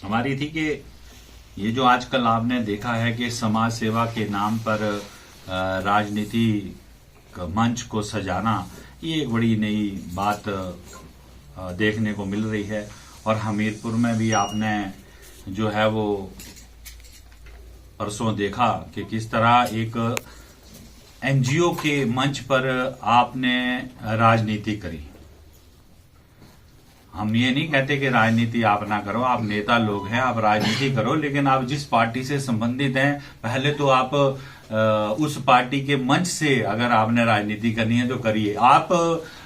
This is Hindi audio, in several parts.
हमारी थी कि ये जो आजकल आपने देखा है कि समाज सेवा के नाम पर राजनीति मंच को सजाना, ये एक बड़ी नई बात देखने को मिल रही है। और हमीरपुर में भी आपने जो है वो परसों देखा कि किस तरह एक एनजीओ के मंच पर आपने राजनीति करी। हम ये नहीं कहते कि राजनीति आप ना करो, आप नेता लोग हैं, आप राजनीति करो, लेकिन आप जिस पार्टी से संबंधित हैं पहले तो आप उस पार्टी के मंच से अगर आपने राजनीति करनी है तो करिए। आप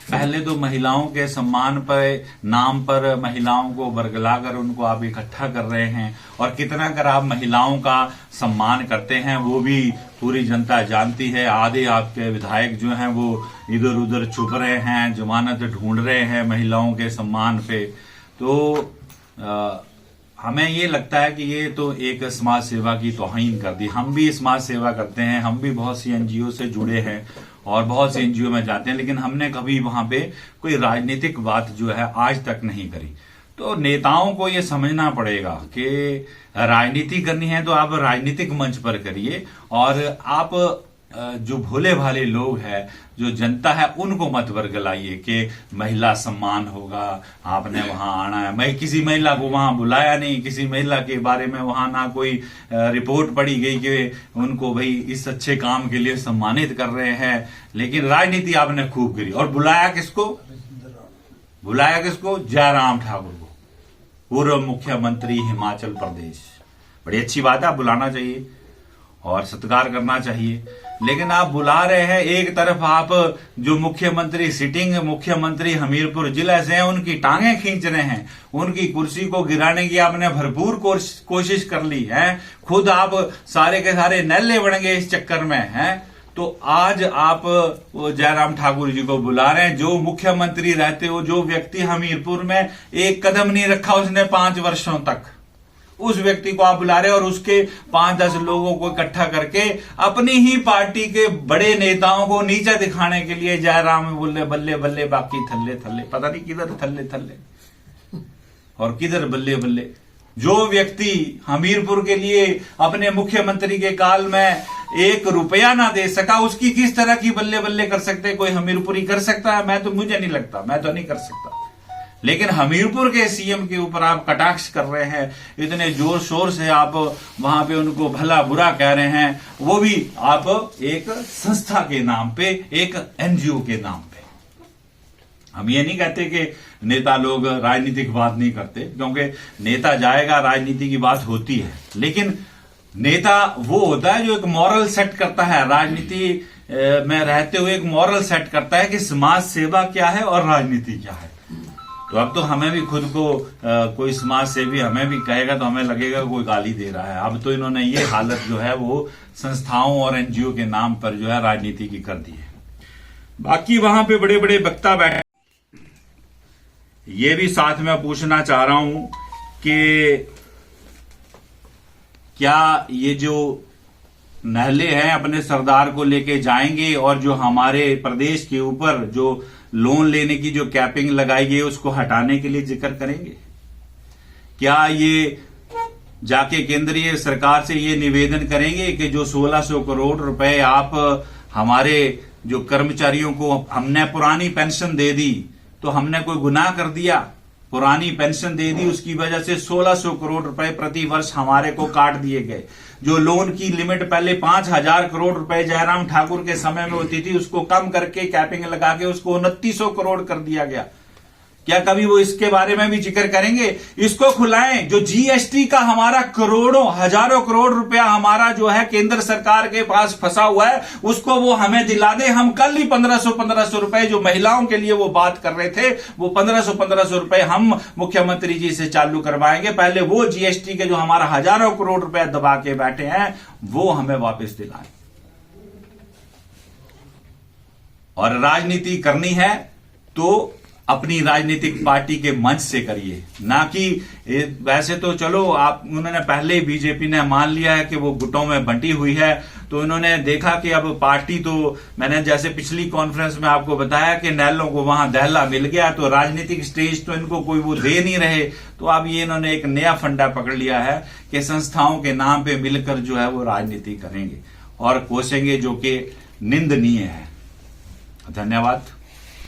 पहले तो महिलाओं के सम्मान पर नाम पर महिलाओं को बरगलाकर उनको आप इकट्ठा कर रहे हैं, और कितना कर आप महिलाओं का सम्मान करते हैं वो भी पूरी जनता जानती है। आधे आपके विधायक जो हैं वो इधर उधर छुप रहे हैं, जमानत ढूंढ रहे हैं महिलाओं के सम्मान पे। तो हमें ये लगता है कि ये तो एक समाज सेवा की तौहीन कर दी। हम भी समाज सेवा करते हैं, हम भी बहुत सी एनजीओ से जुड़े हैं और बहुत से एनजीओ में जाते हैं, लेकिन हमने कभी वहां पे कोई राजनीतिक बात जो है आज तक नहीं करी। तो नेताओं को ये समझना पड़ेगा कि राजनीति करनी है तो आप राजनीतिक मंच पर करिए, और आप जो भोले भाले लोग हैं, जो जनता है, उनको मत वर्गलाइए कि महिला सम्मान होगा, आपने वहां आना है। मैं किसी महिला को वहां बुलाया नहीं, किसी महिला के बारे में वहां ना कोई रिपोर्ट पड़ी गई कि उनको भाई इस अच्छे काम के लिए सम्मानित कर रहे हैं। लेकिन राजनीति आपने खूब करी। और बुलाया किसको? जयराम ठाकुर को, पूर्व मुख्यमंत्री हिमाचल प्रदेश। बड़ी अच्छी बात है, बुलाना चाहिए और सत्कार करना चाहिए। लेकिन आप बुला रहे हैं, एक तरफ आप जो मुख्यमंत्री, सिटिंग मुख्यमंत्री हमीरपुर जिला से हैं, उनकी टांगें खींच रहे हैं, उनकी कुर्सी को गिराने की आपने भरपूर कोशिश कर ली है। खुद आप सारे के सारे नल्ले बन गए इस चक्कर में हैं। तो आज आप जयराम ठाकुर जी को बुला रहे हैं, जो मुख्यमंत्री रहते हो, जो व्यक्ति हमीरपुर में एक कदम नहीं रखा उसने 5 वर्षों तक, उस व्यक्ति को आप बुला रहे हैं। और उसके 5-10 लोगों को इकट्ठा करके अपनी ही पार्टी के बड़े नेताओं को नीचा दिखाने के लिए जयराम बोले बल्ले बल्ले, बाकी थल्ले थल्ले। पता नहीं किधर थल्ले थल्ले और किधर बल्ले बल्ले। जो व्यक्ति हमीरपुर के लिए अपने मुख्यमंत्री के काल में 1 रुपया ना दे सका, उसकी किस तरह की बल्ले बल्ले कर सकते? कोई हमीरपुरी कर सकता है? मुझे नहीं लगता, मैं तो नहीं कर सकता। लेकिन हमीरपुर के सीएम के ऊपर आप कटाक्ष कर रहे हैं, इतने जोर शोर से आप वहां पे उनको भला बुरा कह रहे हैं, वो भी आप एक संस्था के नाम पे, एक एनजीओ के नाम पे। हम ये नहीं कहते कि नेता लोग राजनीतिक बात नहीं करते, क्योंकि नेता जाएगा राजनीति की बात होती है, लेकिन नेता वो होता है जो एक मॉरल सेट करता है, राजनीति में रहते हुए एक मॉरल सेट करता है कि समाज सेवा क्या है और राजनीति क्या है। तो अब तो हमें भी खुद को कोई समाज सेवी हमें भी कहेगा तो हमें लगेगा कोई गाली दे रहा है। अब तो इन्होंने ये हालत जो है वो संस्थाओं और एनजीओ के नाम पर जो है राजनीति की कर दी है। बाकी वहां पे बड़े बड़े वक्ता बैठे, ये भी साथ में पूछना चाह रहा हूं कि क्या ये जो नहले हैं अपने सरदार को लेके जाएंगे, और जो हमारे प्रदेश के ऊपर जो लोन लेने की जो कैपिंग लगाई गई उसको हटाने के लिए जिक्र करेंगे? क्या ये जाके केंद्रीय सरकार से ये निवेदन करेंगे कि जो 1600 करोड़ रुपए आप हमारे जो कर्मचारियों को, हमने पुरानी पेंशन दे दी तो हमने कोई गुनाह कर दिया? पुरानी पेंशन दे दी, उसकी वजह से 1600 करोड़ रुपए प्रति वर्ष हमारे को काट दिए गए। जो लोन की लिमिट पहले 5000 करोड़ रुपए जयराम ठाकुर के समय में होती थी, उसको कम करके कैपिंग लगा के उसको 2900 करोड़ कर दिया गया। क्या कभी वो इसके बारे में भी जिक्र करेंगे? इसको खुलाएं। जो जीएसटी का हमारा करोड़ों हजारों करोड़ रुपया हमारा जो है केंद्र सरकार के पास फंसा हुआ है, उसको वो हमें दिला दे। हम कल ही 1500 रुपए जो महिलाओं के लिए वो बात कर रहे थे, वो 1500 रुपए हम मुख्यमंत्री जी से चालू करवाएंगे। पहले वो जीएसटी के जो हमारा हजारों करोड़ रुपया दबा के बैठे हैं वो हमें वापस दिलाएं। और राजनीति करनी है तो अपनी राजनीतिक पार्टी के मंच से करिए, ना कि वैसे तो चलो आप उन्होंने पहले ही बीजेपी ने मान लिया है कि वो गुटों में बंटी हुई है, तो इन्होंने देखा कि अब पार्टी तो मैंने जैसे पिछली कॉन्फ्रेंस में आपको बताया कि नैलों को वहां दहला मिल गया, तो राजनीतिक स्टेज तो इनको कोई वो दे नहीं रहे, तो अब ये इन्होंने एक नया फंडा पकड़ लिया है कि संस्थाओं के नाम पे मिलकर जो है वो राजनीति करेंगे और कोसेंगे, जो कि निंदनीय है। धन्यवाद।